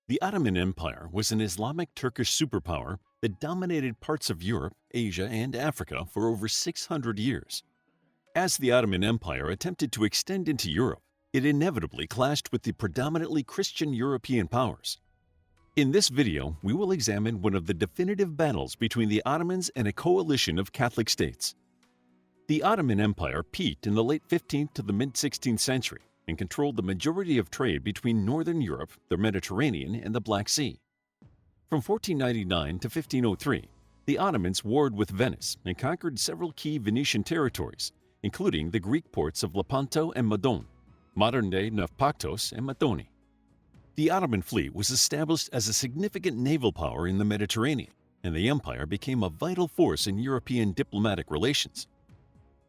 The Ottoman Empire was an Islamic Turkish superpower that dominated parts of Europe, Asia, and Africa for over 600 years. As the Ottoman Empire attempted to extend into Europe, it inevitably clashed with the predominantly Christian European powers. In this video, we will examine one of the definitive battles between the Ottomans and a coalition of Catholic states. The Ottoman Empire peaked in the late 15th to the mid-16th century and controlled the majority of trade between northern Europe, the Mediterranean, and the Black Sea. From 1499 to 1503, the Ottomans warred with Venice and conquered several key Venetian territories, including the Greek ports of Lepanto and Modon, modern-day Naupactos and Matoni. The Ottoman fleet was established as a significant naval power in the Mediterranean, and the empire became a vital force in European diplomatic relations.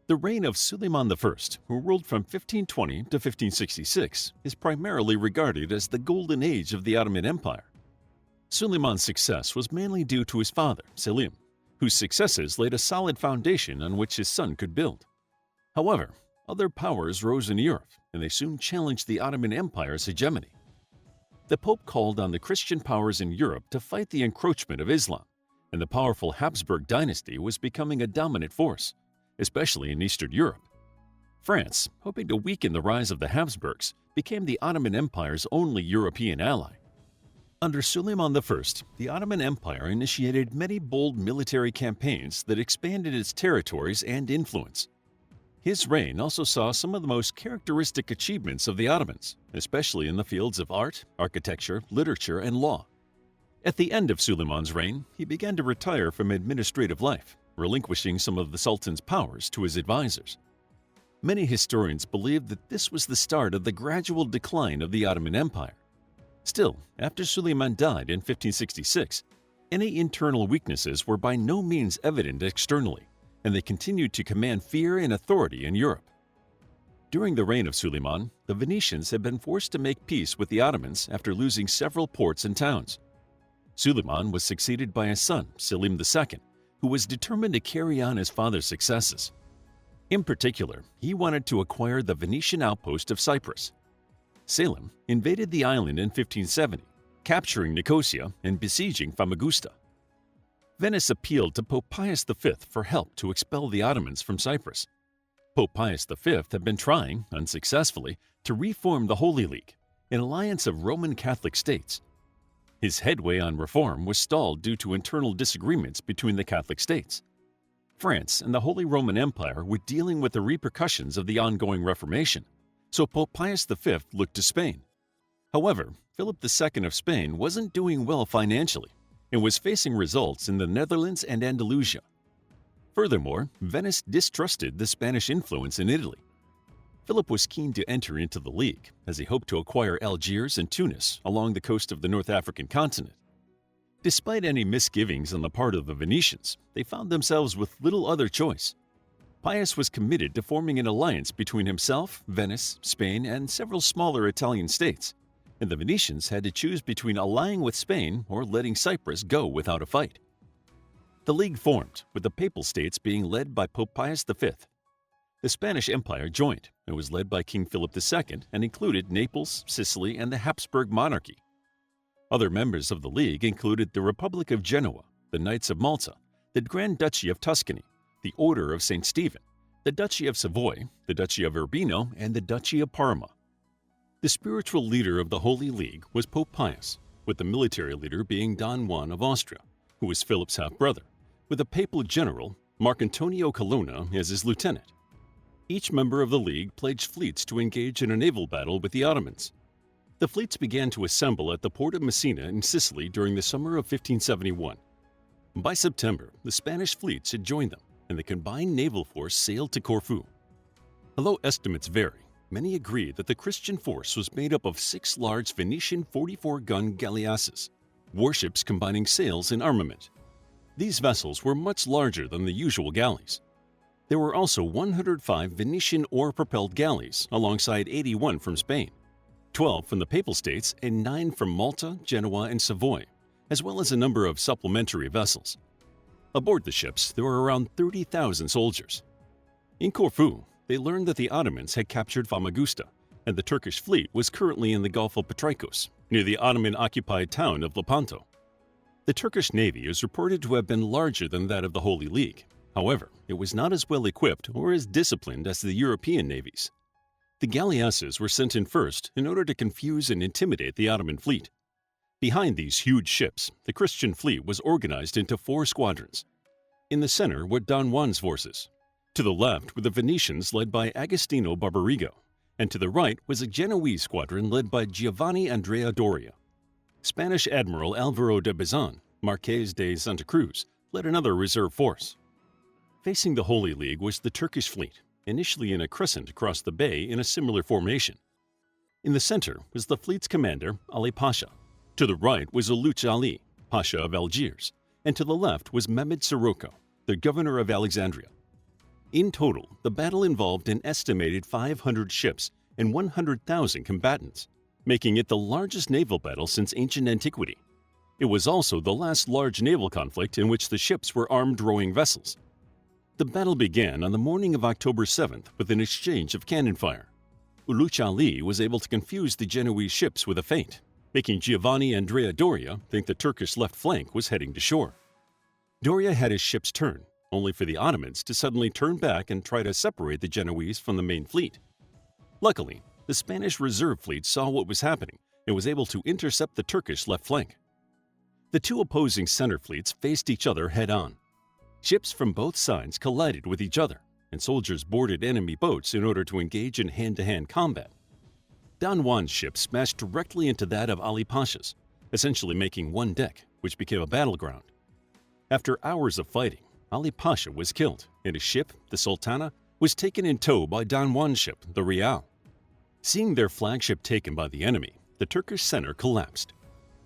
The reign of Suleiman I, who ruled from 1520 to 1566, is primarily regarded as the golden age of the Ottoman Empire. Suleiman's success was mainly due to his father, Selim, whose successes laid a solid foundation on which his son could build. However, other powers rose in Europe, and they soon challenged the Ottoman Empire's hegemony. The Pope called on the Christian powers in Europe to fight the encroachment of Islam, and the powerful Habsburg dynasty was becoming a dominant force, especially in Eastern Europe. France, hoping to weaken the rise of the Habsburgs, became the Ottoman Empire's only European ally. Under Suleiman I, the Ottoman Empire initiated many bold military campaigns that expanded its territories and influence. His reign also saw some of the most characteristic achievements of the Ottomans, especially in the fields of art, architecture, literature, and law. At the end of Suleiman's reign, he began to retire from administrative life, relinquishing some of the Sultan's powers to his advisors. Many historians believe that this was the start of the gradual decline of the Ottoman Empire. Still, after Suleiman died in 1566, any internal weaknesses were by no means evident externally, and they continued to command fear and authority in Europe. During the reign of Suleiman, the Venetians had been forced to make peace with the Ottomans after losing several ports and towns. Suleiman was succeeded by his son, Selim II, who was determined to carry on his father's successes. In particular, he wanted to acquire the Venetian outpost of Cyprus. Selim invaded the island in 1570, capturing Nicosia and besieging Famagusta. Venice appealed to Pope Pius V for help to expel the Ottomans from Cyprus. Pope Pius V had been trying, unsuccessfully, to reform the Holy League, an alliance of Roman Catholic states. His headway on reform was stalled due to internal disagreements between the Catholic states. France and the Holy Roman Empire were dealing with the repercussions of the ongoing Reformation, so Pope Pius V looked to Spain. However, Philip II of Spain wasn't doing well financially and was facing results in the Netherlands and Andalusia. Furthermore, Venice distrusted the Spanish influence in Italy. Philip was keen to enter into the League, as he hoped to acquire Algiers and Tunis along the coast of the North African continent. Despite any misgivings on the part of the Venetians, they found themselves with little other choice. Pius was committed to forming an alliance between himself, Venice, Spain, and several smaller Italian states, and the Venetians had to choose between allying with Spain or letting Cyprus go without a fight. The League formed, with the Papal States being led by Pope Pius V. The Spanish Empire joined and was led by King Philip II and included Naples, Sicily, and the Habsburg monarchy. Other members of the League included the Republic of Genoa, the Knights of Malta, the Grand Duchy of Tuscany, the Order of St. Stephen, the Duchy of Savoy, the Duchy of Urbino, and the Duchy of Parma. The spiritual leader of the Holy League was Pope Pius, with the military leader being Don Juan of Austria, who was Philip's half-brother, with a papal general, Marcantonio Colonna, as his lieutenant. Each member of the League pledged fleets to engage in a naval battle with the Ottomans. The fleets began to assemble at the port of Messina in Sicily during the summer of 1571. By September, the Spanish fleets had joined them, and the combined naval force sailed to Corfu. Although estimates vary, many agree that the Christian force was made up of 6 large Venetian 44-gun galleasses, warships combining sails and armament. These vessels were much larger than the usual galleys. There were also 105 Venetian oar-propelled galleys alongside 81 from Spain, 12 from the Papal States, and 9 from Malta, Genoa, and Savoy, as well as a number of supplementary vessels. Aboard the ships, there were around 30,000 soldiers. In Corfu, they learned that the Ottomans had captured Famagusta, and the Turkish fleet was currently in the Gulf of Patrikos, near the Ottoman-occupied town of Lepanto. The Turkish navy is reported to have been larger than that of the Holy League. However, it was not as well equipped or as disciplined as the European navies. The galleasses were sent in first in order to confuse and intimidate the Ottoman fleet. Behind these huge ships, the Christian fleet was organized into 4 squadrons. In the center were Don Juan's forces. To the left were the Venetians led by Agostino Barbarigo, and to the right was a Genoese squadron led by Giovanni Andrea Doria. Spanish Admiral Alvaro de Bazan, Marqués de Santa Cruz, led another reserve force. Facing the Holy League was the Turkish fleet, initially in a crescent across the bay in a similar formation. In the center was the fleet's commander, Ali Pasha. To the right was Uluç Ali, Pasha of Algiers, and to the left was Mehmed Sirocco, the governor of Alexandria. In total, the battle involved an estimated 500 ships and 100,000 combatants, making it the largest naval battle since ancient antiquity. It was also the last large naval conflict in which the ships were armed rowing vessels. The battle began on the morning of October 7th with an exchange of cannon fire. Uluç Ali was able to confuse the Genoese ships with a feint, making Giovanni Andrea Doria think the Turkish left flank was heading to shore. Doria had his ships turn, only for the Ottomans to suddenly turn back and try to separate the Genoese from the main fleet. Luckily, the Spanish reserve fleet saw what was happening and was able to intercept the Turkish left flank. The 2 opposing center fleets faced each other head-on. Ships from both sides collided with each other, and soldiers boarded enemy boats in order to engage in hand-to-hand combat. Don Juan's ship smashed directly into that of Ali Pasha's, essentially making one deck, which became a battleground. After hours of fighting, Ali Pasha was killed, and his ship, the Sultana, was taken in tow by Don Juan's ship, the Real. Seeing their flagship taken by the enemy, the Turkish center collapsed.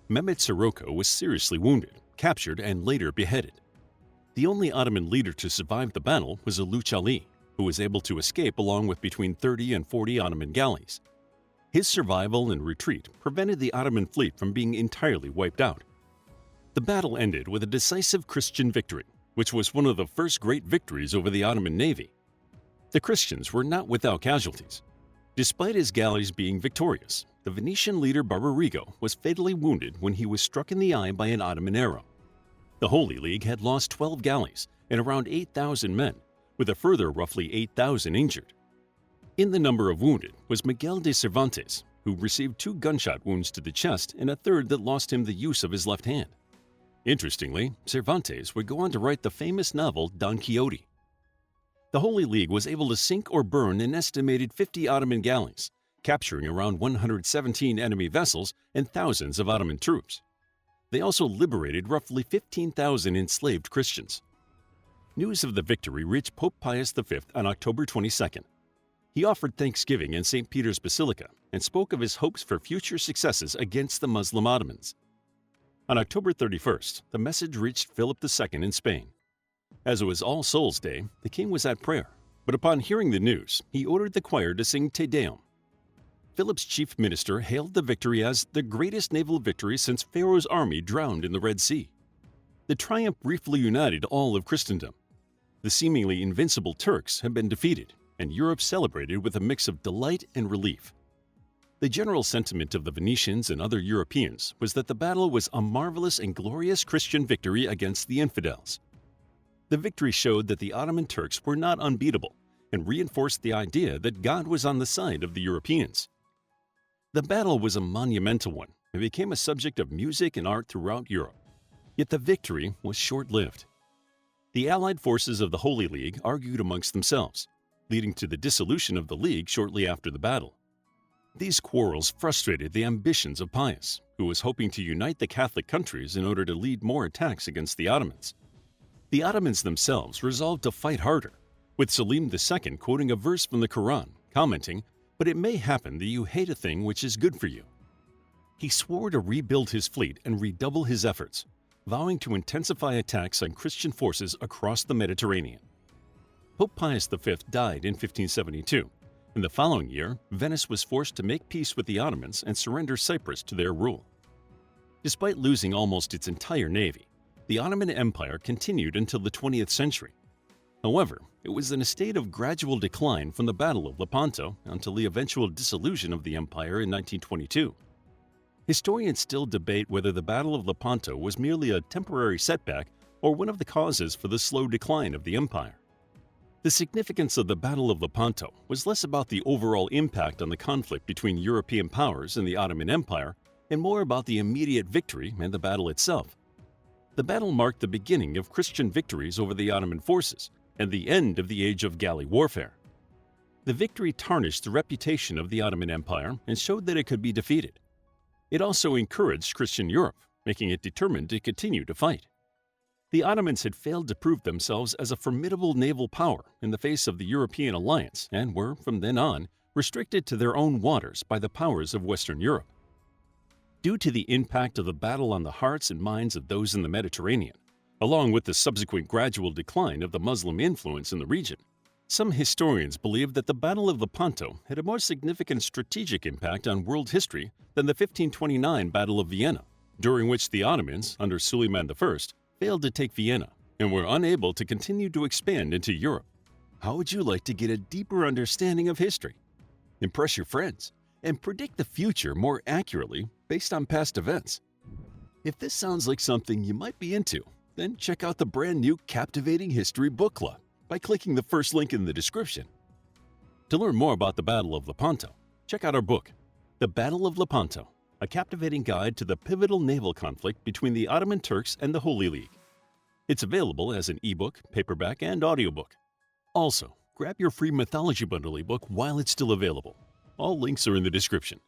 Mehmed Sirocco was seriously wounded, captured, and later beheaded. The only Ottoman leader to survive the battle was Uluç Ali, who was able to escape along with between 30 and 40 Ottoman galleys. His survival and retreat prevented the Ottoman fleet from being entirely wiped out. The battle ended with a decisive Christian victory, which was one of the first great victories over the Ottoman navy. The Christians were not without casualties. Despite his galleys being victorious, the Venetian leader Barbarigo was fatally wounded when he was struck in the eye by an Ottoman arrow. The Holy League had lost 12 galleys and around 8,000 men, with a further roughly 8,000 injured. In the number of wounded was Miguel de Cervantes, who received 2 gunshot wounds to the chest and a third that lost him the use of his left hand. Interestingly, Cervantes would go on to write the famous novel Don Quixote. The Holy League was able to sink or burn an estimated 50 Ottoman galleys, capturing around 117 enemy vessels and thousands of Ottoman troops. They also liberated roughly 15,000 enslaved Christians. News of the victory reached Pope Pius V on October 22nd. He offered thanksgiving in St. Peter's Basilica and spoke of his hopes for future successes against the Muslim Ottomans. On October 31st, the message reached Philip II in Spain. As it was All Souls' Day, the king was at prayer, but upon hearing the news, he ordered the choir to sing Te Deum. Philip's chief minister hailed the victory as the greatest naval victory since Pharaoh's army drowned in the Red Sea. The triumph briefly united all of Christendom. The seemingly invincible Turks had been defeated, and Europe celebrated with a mix of delight and relief. The general sentiment of the Venetians and other Europeans was that the battle was a marvelous and glorious Christian victory against the infidels. The victory showed that the Ottoman Turks were not unbeatable and reinforced the idea that God was on the side of the Europeans. The battle was a monumental one and became a subject of music and art throughout Europe. Yet the victory was short-lived. The Allied forces of the Holy League argued amongst themselves, leading to the dissolution of the League shortly after the battle. These quarrels frustrated the ambitions of Pius, who was hoping to unite the Catholic countries in order to lead more attacks against the Ottomans. The Ottomans themselves resolved to fight harder, with Selim II quoting a verse from the Quran, commenting, "But it may happen that you hate a thing which is good for you." He swore to rebuild his fleet and redouble his efforts, vowing to intensify attacks on Christian forces across the Mediterranean. Pope Pius V died in 1572. In the following year, Venice was forced to make peace with the Ottomans and surrender Cyprus to their rule. Despite losing almost its entire navy, the Ottoman Empire continued until the 20th century. However, it was in a state of gradual decline from the Battle of Lepanto until the eventual dissolution of the empire in 1922. Historians still debate whether the Battle of Lepanto was merely a temporary setback or one of the causes for the slow decline of the empire. The significance of the Battle of Lepanto was less about the overall impact on the conflict between European powers and the Ottoman Empire and more about the immediate victory and the battle itself. The battle marked the beginning of Christian victories over the Ottoman forces and the end of the age of galley warfare. The victory tarnished the reputation of the Ottoman Empire and showed that it could be defeated. It also encouraged Christian Europe, making it determined to continue to fight. The Ottomans had failed to prove themselves as a formidable naval power in the face of the European alliance and were, from then on, restricted to their own waters by the powers of Western Europe. Due to the impact of the battle on the hearts and minds of those in the Mediterranean, along with the subsequent gradual decline of the Muslim influence in the region, some historians believe that the Battle of Lepanto had a more significant strategic impact on world history than the 1529 Battle of Vienna, during which the Ottomans, under Suleiman I, failed to take Vienna and were unable to continue to expand into Europe. How would you like to get a deeper understanding of history, impress your friends, and predict the future more accurately based on past events? If this sounds like something you might be into, then check out the brand new Captivating History Book Club by clicking the first link in the description. To learn more about the Battle of Lepanto, check out our book, The Battle of Lepanto, a captivating guide to the pivotal naval conflict between the Ottoman Turks and the Holy League. It's available as an ebook, paperback, and audiobook. Also, grab your free mythology bundle ebook while it's still available. All links are in the description.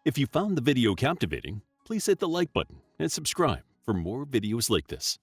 If you found the video captivating, please hit the like button and subscribe for more videos like this.